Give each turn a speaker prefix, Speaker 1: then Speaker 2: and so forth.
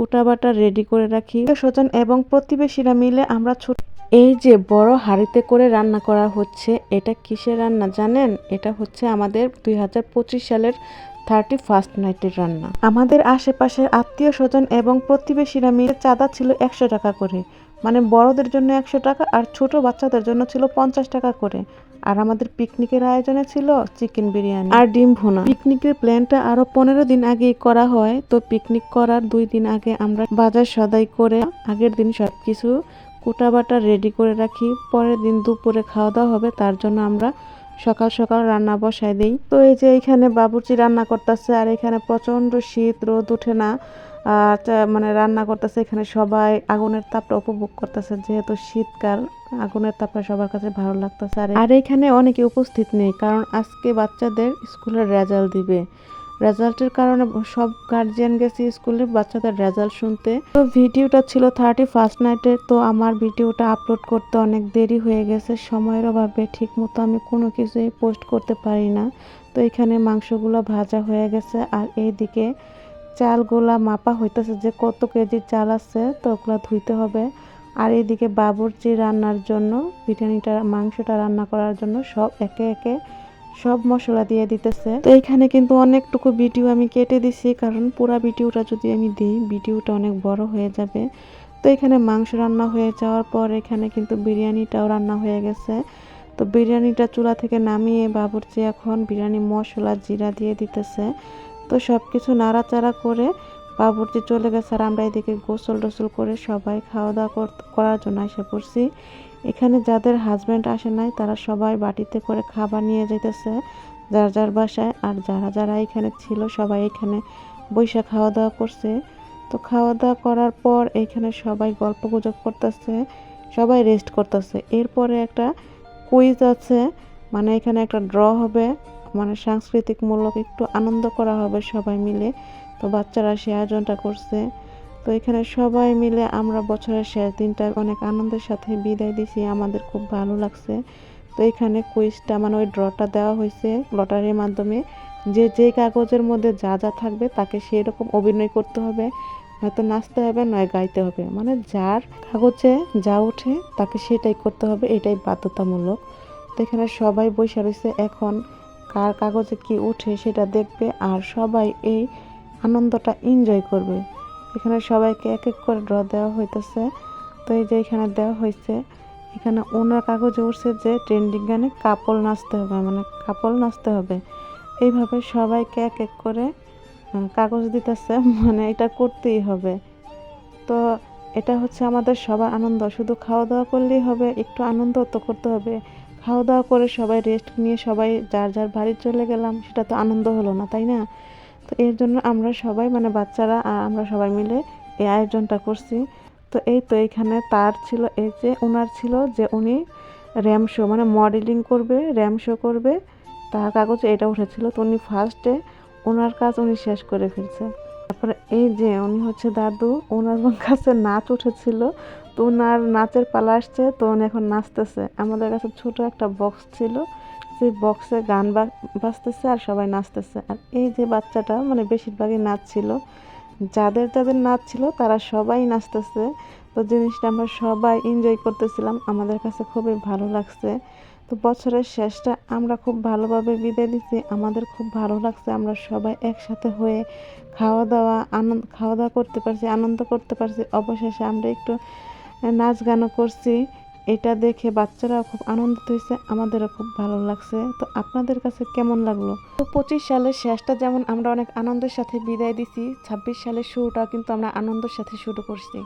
Speaker 1: কুটাবাটা ready করে রাখি। স্বজন এবং প্রতিবেশীরা মিলে আমরা ছোট এই যে বড় হাঁড়িতে করে রান্না করা হচ্ছে, এটা কিসের রান্না জানেন? এটা হচ্ছে আমাদের 2025 সালের 31st নাইটের রান্না। আমাদের আশেপাশের আত্মীয় স্বজন এবং প্রতিবেশীরা মিলে চাঁদা ছিল 100 টাকা করে, মানে বড়দের জন্য 100 টাকা আর ছোট বাচ্চাদের জন্য ছিল 50 টাকা করে। আর আমাদের পিকনিকের আয়োজনে ছিল চিকেন বিরিয়ানি আর ডিম ভুনা। পিকনিকের প্ল্যানটা আরো 15 দিন আগেই করা হয়, তো পিকনিক করার 2 দিন আগে আমরা বাজার সদাই করে আগের দিন সবকিছু কুটাবাটা রেডি করে রাখি। পরের দিন দুপুরে খাওয়া দাওয়া হবে, তার জন্য আমরা সকাল সকাল রান্না বসাই দিই। তো এই যে এখানে বাবুর্চি রান্না করতেছে, আর এখানে প্রচন্ড শীত, রোদ উঠে না, মানে রান্না করতেছে। এখানে সবাই আগুনের তাপটা উপভোগ করতেছে, যেহেতু শীতকাল আগুনের তাপটা সবার কাছে ভালো লাগতেছে। আর এখানে অনেকে উপস্থিত নেই, কারণ আজকে বাচ্চাদের স্কুলের রেজাল্ট দিবে। রেজাল্টের কারণে সব গার্জিয়ান গেছে স্কুলে বাচ্চাদের রেজাল্ট শুনতে। তো ভিডিওটা ছিল 31st নাইটের, তো আমার ভিডিওটা আপলোড করতে অনেক দেরি হয়ে গেছে, সময়ের অভাবে ঠিক মতো আমি কোনো কিছুই পোস্ট করতে পারি না। তো এখানে মাংসগুলো ভাজা হয়ে গেছে, আর এইদিকে চালগুলা মাপা হইতেছে যে কত কেজি চাল আছে, তো ওগুলা ধুইতে হবে। আর এইদিকে বাবুর্চি রান্নার জন্য বিরিয়ানিটা মাংসটা রান্না করার জন্য সব একে একে সব মশলা দিয়ে দিতেছে। তো এইখানে কিন্তু অনেকটুকু ভিডিও আমি কেটে দিছি, কারণ পুরা ভিডিওটা যদি আমি দিই ভিডিওটা অনেক বড় হয়ে যাবে। তো এখানে মাংস রান্না হয়ে যাওয়ার পর এখানে কিন্তু বিরিয়ানিটাও রান্না হয়ে গেছে। তো বিরিয়ানিটা চুলা থেকে নামিয়ে বাবুর্চি এখন বিরিয়ানি মশলা জিরা দিয়ে দিতেছে। তো সব কিছু নাড়াচাড়া করে বাবুর্চি চলে গেছে, আর আমরা এদিকে গোসল টোসল করে সবাই খাওয়া দাওয়া করার জন্য এসে পড়ছি। এখানে যাদের হাজব্যান্ড আসে নাই তারা সবাই বাটিতে করে খাবার নিয়ে যাইতেছে যার যার বাসায়, আর যারা যারা এখানে ছিল সবাই এখানে বৈশা খাওয়া দাওয়া করছে। তো খাওয়া দাওয়া করার পর এখানে সবাই গল্প গুজব করতেছে, সবাই রেস্ট করতেছে। এরপরে একটা কুইজ আছে, মানে এখানে একটা ড্র হবে, মানে সাংস্কৃতিক মূলক একটু আনন্দ করা হবে সবাই মিলে। তো বাচ্চারা সে আয়োজনটা করছে। তো এখানে সবাই মিলে আমরা বছরের শেষ দিনটা অনেক আনন্দের সাথে বিদায় দিছি, আমাদের খুব ভালো লাগছে। তো এখানে কুইজটা মানে ওই ড্রটা দেওয়া হয়েছে লটারির মাধ্যমে, যে যে কাগজের মধ্যে যা যা থাকবে তাকে সেই রকম অভিনয় করতে হবে, হয়তো নাচতে হবে নয় গাইতে হবে, মানে যার কাগজে যা ওঠে তাকে সেটাই করতে হবে, এটাই বাধ্যতামূলক। তো এখানে সবাই বসে রয়েছে, এখন কার কাগজে কি উঠে সেটা দেখবে, আর সবাই এই আনন্দটা এনজয় করবে। এখানে সবাইকে এক এক করে ড্র দেওয়া হইতেছে। তো এই যে এখানে দেওয়া হয়েছে, এখানে ওনার কাগজে উঠছে যে ট্রেন্ডিং গানে কাপল নাচতে হবে, মানে কাপল নাচতে হবে। এইভাবে সবাইকে এক এক করে কাগজ দিতেছে, মানে এটা করতেই হবে। তো এটা হচ্ছে আমাদের সবার আনন্দ, শুধু খাওয়া দাওয়া করলেই হবে, একটু আনন্দ তো করতে হবে। খাওয়া দাওয়া করে সবাই রেস্ট নিয়ে সবাই যার যার বাড়ি চলে গেলাম, সেটা তো আনন্দ হলো না, তাই না? তো এর জন্য আমরা সবাই মানে বাচ্চারা আর আমরা সবাই মিলে এই আয়োজনটা করছি। তো এই তো এখানে তার ছিল, এই যে ওনার ছিল যে উনি র্যাম শো মানে মডেলিং করবে, র্যাম শো করবে, তার কাগজে এটা উঠেছিল। তো উনি ফার্স্টে ওনার কাজ উনি শেষ করে ফেলছে। তারপরে এই যে উনি হচ্ছে দাদু, ওনার কাছে নাচ উঠেছিল, তো ওনার নাচের পালা আসছে, তো উনি এখন নাচতেছে। আমাদের কাছে ছোট একটা বক্স ছিল, সেই বক্সে গান বাজতেছে আর সবাই নাচতেছে। আর এই যে বাচ্চাটা মানে বেশিরভাগই নাচছিল, যাদের যাদের নাচ ছিল তারা সবাই নাচতেছে। তো জিনিসটা আমরা সবাই এনজয় করতেছিলাম, আমাদের কাছে খুবই ভালো লাগছে। তো বছরের শেষটা আমরা খুব ভালোভাবে বিদায় দিচ্ছি, আমাদের খুব ভালো লাগছে, আমরা সবাই একসাথে হয়ে খাওয়া দাওয়া করতে পারছি, আনন্দ করতে পারছি। অবশেষে আমরা একটু নাচ গানও করছি, এটা দেখে বাচ্চারাও খুব আনন্দিত হয়েছে, আমাদেরও খুব ভালো লাগছে। তো আপনাদের কাছে কেমন লাগলো? তো 25 সালের শেষটা যেমন আমরা অনেক আনন্দের সাথে বিদায় দিছি, 26 সালের শুরুটাও কিন্তু আমরা আনন্দের সাথে শুরু করছি।